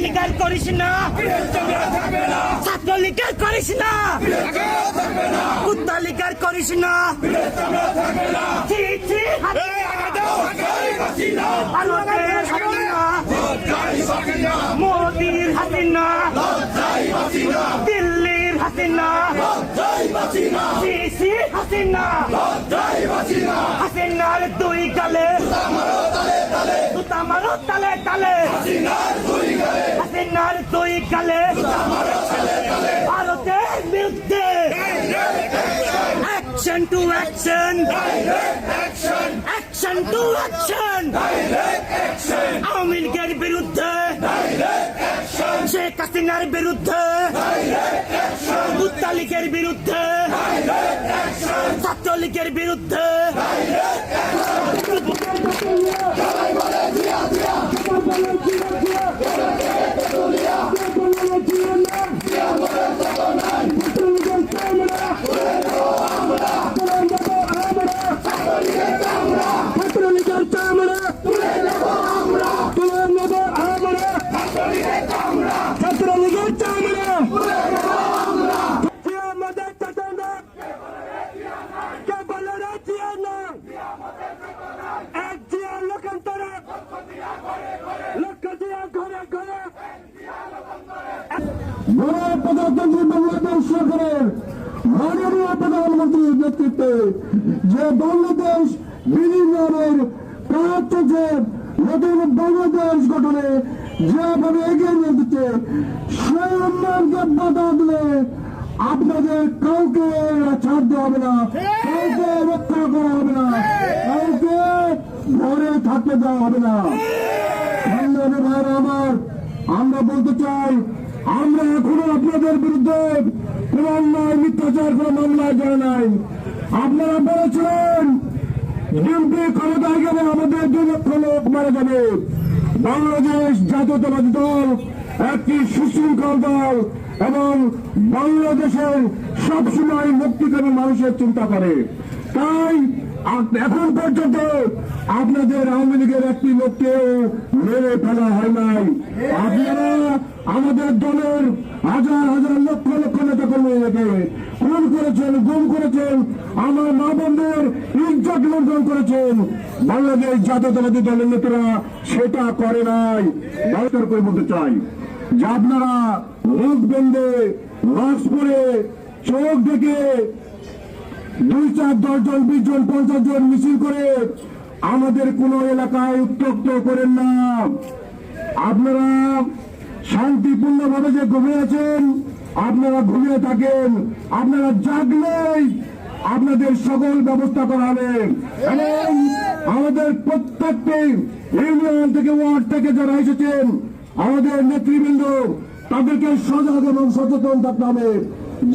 লীগের করিস না, ছাত্র লীগের করিস না, কুত্তা লীগের করিস না। ভারতের হাসিনা, মোদির হাসিনা, দিল্লির হাসিনা, সিসি হাসিনা, হাসিনার দুই গালে জুতা মারো তালে তালে, হাসিনার দুই গালে ভারতের বিরুদ্ধে action to action, action to action, Awami লীগের বিরুদ্ধে, শেখ হাসিনার বিরুদ্ধে, কুত্তা লীগের বিরুদ্ধে, ছাত্র লীগের বিরুদ্ধে। প্রধানমন্ত্রী বাংলাদেশ সরকারের মাননীয় প্রধানমন্ত্রীর নেতৃত্বে যে বাংলাদেশ বিনির্মাণের কাজ চলছে, নতুন বাংলাদেশ গঠনে যেভাবে এগিয়ে নিয়ে দিচ্ছে, সেই উন্নয়নকে বাধা দিলে আপনাদের কাউকে ছাড় দেওয়া হবে না, কাউকে রক্ষা করা হবে না, কাউকে ঘরে থাকতে দেওয়া হবে না। ভাইরা আমার, আমরা বলতে চাই, আমরা এখনো আপনাদের বিরুদ্ধে কোন অন্যায় মিথ্যাচার কোন মামলা যায় নাই। আপনারা বলেছিলেন বিএনপি ক্ষমতায় গেলে আমাদের 2 লক্ষ লোক মারা যাবে। বাংলাদেশ জাতীয়তাবাদী দল একটি সুশৃঙ্খল দল এবং বাংলাদেশের সবসময় মুক্তিকামী মানুষের চিন্তা করে। তাই এখন পর্যন্ত আপনাদের আওয়ামী লীগের একটি লোককেও মেরে ফেলা হয় নাই। আপনারা আমাদের দলের হাজার হাজার লক্ষ লক্ষ নেতা কর্মীকে খুন করেছেন, গুম করেছেন, আমার মা বোনদের ইজ্জত লুণ্ঠন করেছেন। বাংলাদেশ জাতীয়তাবাদী দলের নেতারা সেটা করে নাই। ভারতের করে বলতে চাই যে আপনারা মুখ বেঁধে, মাস্ক পরে, চোখ ঢেকে 2, 4, 10 জন, 20 জন, 50 জন মিছিল করে আমাদের কোন এলাকায় উত্তপ্ত করেন না। আপনারা শান্তিপূর্ণভাবে যে ঘুমিয়ে আছেন, আপনারা ঘুমিয়ে থাকেন। আপনারা জাগলেই আপনাদের সকল ব্যবস্থা করা হবে এবং আমাদের প্রত্যেকটি ইউনিয়ন থেকে, ওয়ার্ড থেকে যারা এসেছেন, আমাদের নেতৃবৃন্দ, তাদেরকে সজাগ এবং সচেতন থাকতে হবে।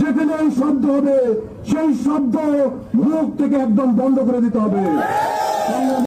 যেখানে শব্দ হবে সেই শব্দ মুখ থেকে একদম বন্ধ করে দিতে হবে।